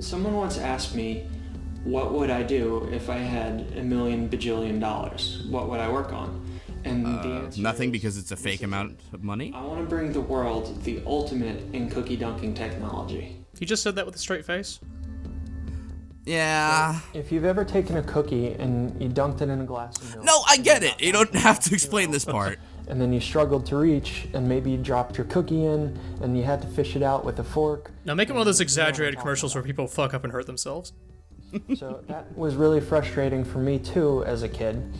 Someone once asked me, what would I do if I had $1 million bajillion? What would I work on? And the answer nothing, is, because it's a fake amount of money? I want to bring the world the ultimate in cookie dunking technology. He just said that with a straight face? Yeah. If you've ever taken a cookie and you dunked it in a glass of milk... No, I get it. You don't have to explain this part. And then you struggled to reach, and maybe you dropped your cookie in, and you had to fish it out with a fork. Now make it one of those exaggerated commercials where people fuck up and hurt themselves. So that was really frustrating for me too as a kid.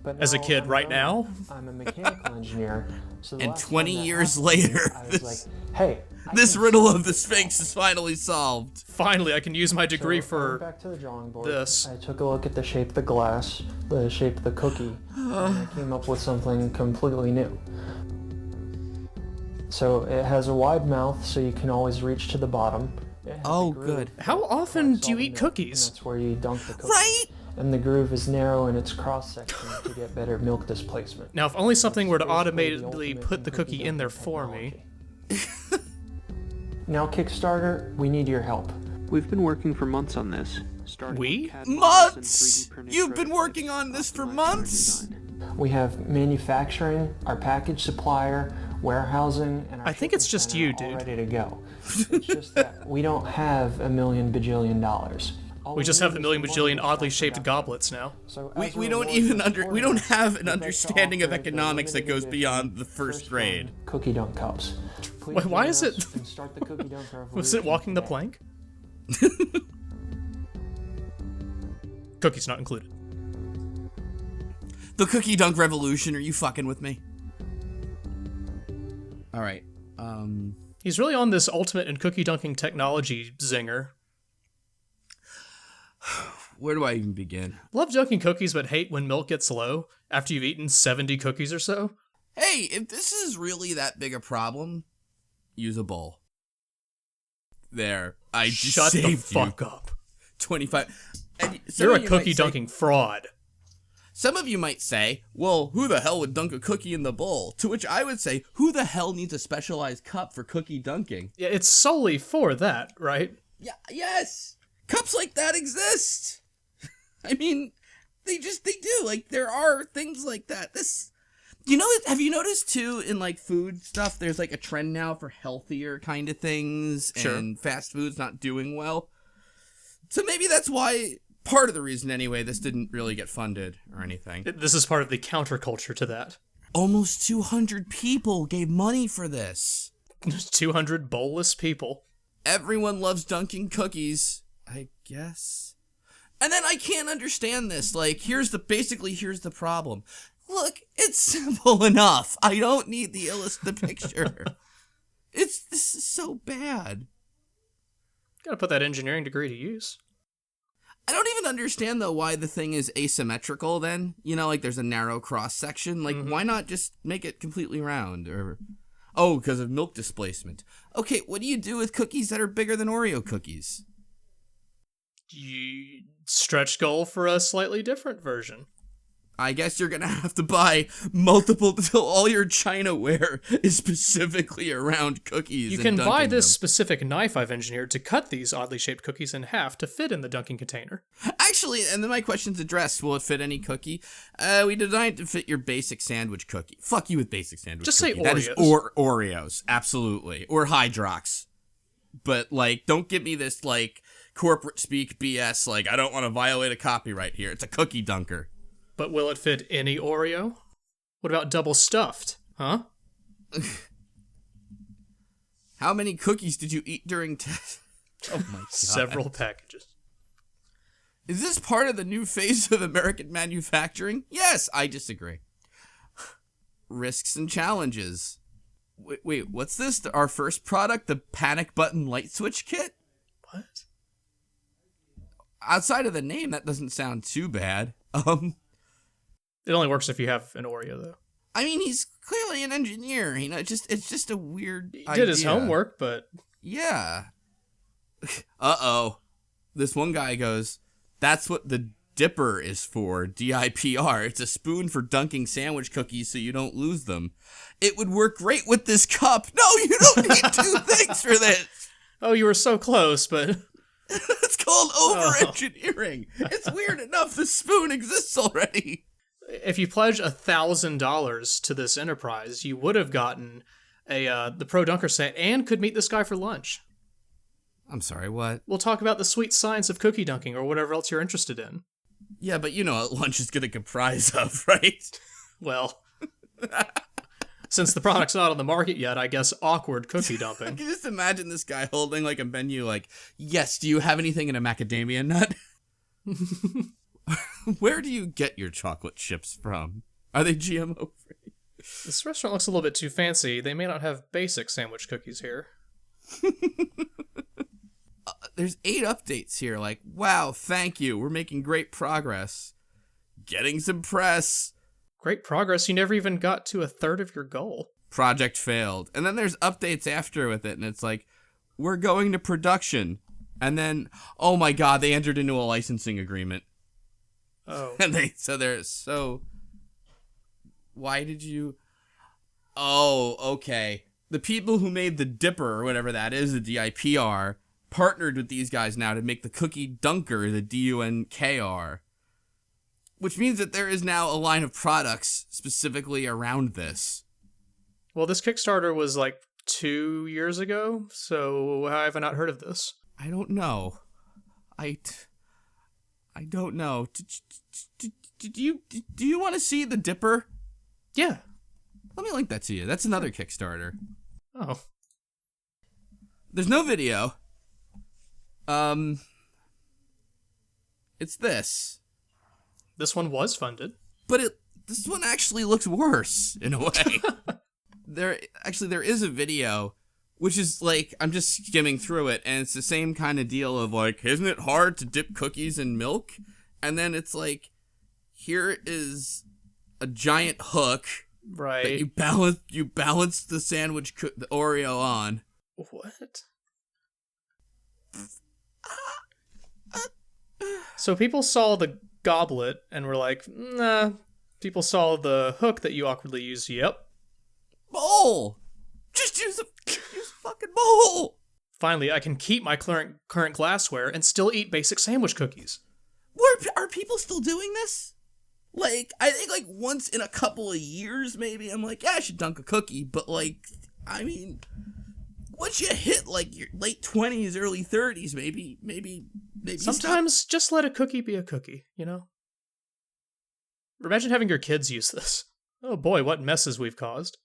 But As a kid right now? I'm a mechanical engineer. So And 20 years later, I was like, hey, this riddle of the Sphinx is finally solved. Finally, I can use my degree for back to the drawing board. this. I took a look at the shape of the glass, the shape of the cookie, and I came up with something completely new. So it has a wide mouth, so you can always reach to the bottom. Oh, good. How often do you eat cookies? That's where you dunk the cookie. Right? And the groove is narrow in its cross-section to get better milk displacement. Now, if only something were to Basically, the automatically ultimate put the cookie in there dunking for me. technology. Now, Kickstarter, we need your help. We've been working for months on this. We? Months? You've been working on this for months? We have manufacturing, our package supplier, warehousing, and our I think it's shipping just center you, all dude. ready to go. It's just that we don't have $1 million bajillion. All We just need have the is million one bajillion more oddly step shaped production. goblets now. So We as a don't reward even for we don't supporting have us, an we'd like to understanding of offer the economics that limited goes edition beyond the first grade. Cookie dunk cups. Please Wait, why join is us it- and start the cookie dunk Was it revolution walking the today. plank? Cookies not included. The cookie dunk revolution, are you fucking with me? Alright, He's really on this ultimate in cookie dunking technology zinger. where do I even begin? Love dunking cookies, but hate when milk gets low after you've eaten 70 cookies or so. Hey, if this is really that big a problem, use a bowl. There, I just Shut the saved fuck you up. 25. And some You're of a you might cookie say- dunking fraud. Some of you might say, well, who the hell would dunk a cookie in the bowl? To which I would say, who the hell needs a specialized cup for cookie dunking? Yeah, it's solely for that, right? Yeah, yes! Cups like that exist! I mean, they do. Like, there are things like that. Have you noticed, too, in, like, food stuff, there's, like, a trend now for healthier kind of things, Sure. and fast food's not doing well? So maybe that's why, part of the reason anyway, this didn't really get funded or anything. This is part of the counterculture to that. Almost 200 people gave money for this. 200 bowlless people. Everyone loves dunking cookies, I guess. And then I can't understand this. Like, here's the problem. Look, it's simple enough. I don't need the picture. This is so bad. Gotta put that engineering degree to use. I don't even understand, though, why the thing is asymmetrical then. You know, like there's a narrow cross section. Like, why not just make it completely round? Or, oh, because of milk displacement. Okay, what do you do with cookies that are bigger than Oreo cookies? You stretch goal for a slightly different version. I guess you're gonna have to buy multiple until all your Chinaware is specifically around cookies. You and can buy dunking this them. specific knife I've engineered to cut these oddly shaped cookies in half to fit in the dunking container. Actually, and then my question's addressed. Will it fit any cookie? We designed it to fit your basic sandwich cookie. Fuck you with basic sandwich Just cookie. say That is Oreos. Oreos, absolutely. Or Hydrox. But, like, don't give me this, like, corporate speak BS, like, I don't want to violate a copyright here. It's a cookie dunker. But will it fit any Oreo? What about double stuffed? Huh? How many cookies did you eat during test? Oh my god. Several packages. Is this part of the new phase of American manufacturing? Yes, I disagree. Risks and challenges. Wait, what's this? Our first product, the panic button light switch kit? What? Outside of the name, that doesn't sound too bad. It only works if you have an Oreo, though. I mean, he's clearly an engineer. You know, it's just a weird He idea. did his homework, but... Yeah. Uh-oh. This one guy goes, that's what the dipper is for, DIPR. It's a spoon for dunking sandwich cookies so you don't lose them. It would work great with this cup. No, you don't need two things for this. Oh, you were so close, but... It's called over-engineering. It's weird enough the spoon exists already. If you pledge $1,000 to this enterprise, you would have gotten the Pro Dunker set and could meet this guy for lunch. I'm sorry, what? We'll talk about the sweet science of cookie dunking or whatever else you're interested in. Yeah, but you know what lunch is going to comprise of, right? Well, since the product's not on the market yet, I guess awkward cookie I dumping. can just imagine this guy holding like a menu like, yes, do you have anything in a macadamia nut? Where do you get your chocolate chips from? Are they GMO free? This restaurant looks a little bit too fancy. They may not have basic sandwich cookies here. There's 8 updates here. Like, wow, thank you. We're making great progress. Getting some press. Great progress. You never even got to a third of your goal. Project failed. And then there's updates after with it, and it's like, we're going to production. And then, oh my god, they entered into a licensing agreement. Oh. And why did you... Oh, okay. The people who made the Dipper, or whatever that is, the DIPR, partnered with these guys now to make the Cookie Dunker, the DUNKR. Which means that there is now a line of products specifically around this. Well, this Kickstarter was like 2 years ago, so how have I not heard of this? I don't know. I don't know. Do you want to see the Dipper? Yeah. Let me link that to you. That's another Kickstarter. Oh. There's no video. It's this. This one was funded. But this one actually looks worse, in a way. There is a video, which is like, I'm just skimming through it, and it's the same kind of deal of like, isn't it hard to dip cookies in milk? And then it's like, here is a giant hook Right. that you balance the sandwich, the Oreo on. What? So people saw the goblet and were like, nah. People saw the hook that you awkwardly used. Yep. Bowl! Just use a fucking bowl! Finally, I can keep my current glassware and still eat basic sandwich cookies. Are people still doing this? Like, I think like once in a couple of years, maybe, I'm like, yeah, I should dunk a cookie. But like, I mean, once you hit like your late 20s, early 30s, maybe. Sometimes just let a cookie be a cookie, you know? Imagine having your kids use this. Oh boy, what messes we've caused.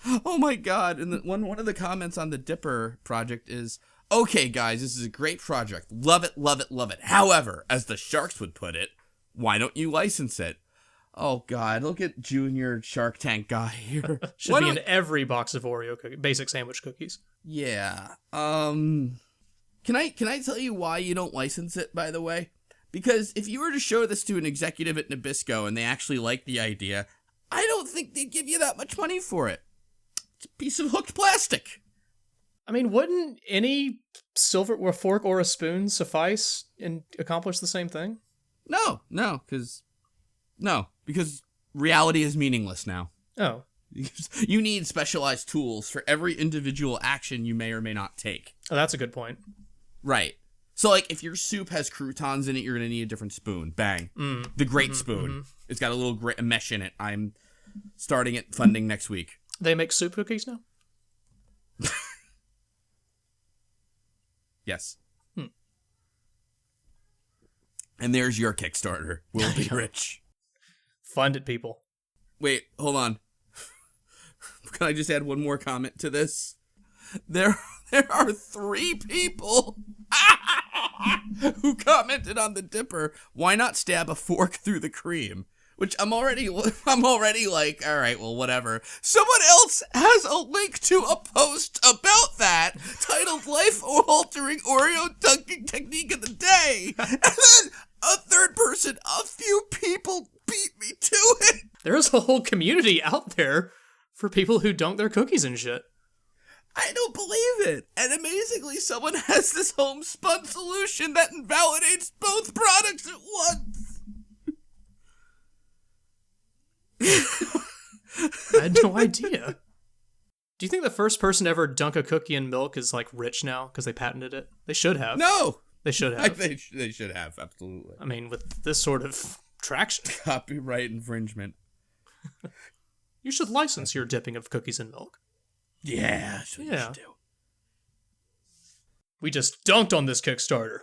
Oh my god, and one of the comments on the Dipper project is, okay guys, this is a great project. Love it, love it, love it. However, as the Sharks would put it, why don't you license it? Oh god, look at Junior Shark Tank guy here. Should be in every box of Oreo basic sandwich cookies. Yeah. Can I tell you why you don't license it, by the way? Because if you were to show this to an executive at Nabisco and they actually liked the idea, I don't think they'd give you that much money for it. It's a piece of hooked plastic. I mean, wouldn't any silver or fork or a spoon suffice and accomplish the same thing? No, because reality is meaningless now. Oh. You need specialized tools for every individual action you may or may not take. Oh, that's a good point. Right. So, like, if your soup has croutons in it, you're going to need a different spoon. Bang. The great spoon. Mm-hmm. It's got a little mesh in it. I'm starting it funding next week. They make soup cookies now? Yes. And there's your Kickstarter. We'll be rich. Fund it, people. Wait, hold on. Can I just add one more comment to this? There are 3 people who commented on the Dipper, why not stab a fork through the cream? Which I'm already like, all right, well, whatever. Someone else has a link to a post about that titled Life-Altering Oreo Dunking Technique of the Day. And then a third person, a few people beat me to it. There's a whole community out there for people who dunk their cookies and shit. I don't believe it. And amazingly, someone has this homespun solution that invalidates both products at once. I had no idea. Do you think the first person to ever dunk a cookie in milk is like rich now because they patented it? They should have. No, They should have. they should have, absolutely. I mean, with this sort of traction, Copyright infringement. you should license your dipping of cookies in milk. Yeah, that's what you Yeah. should do. We just dunked on this Kickstarter.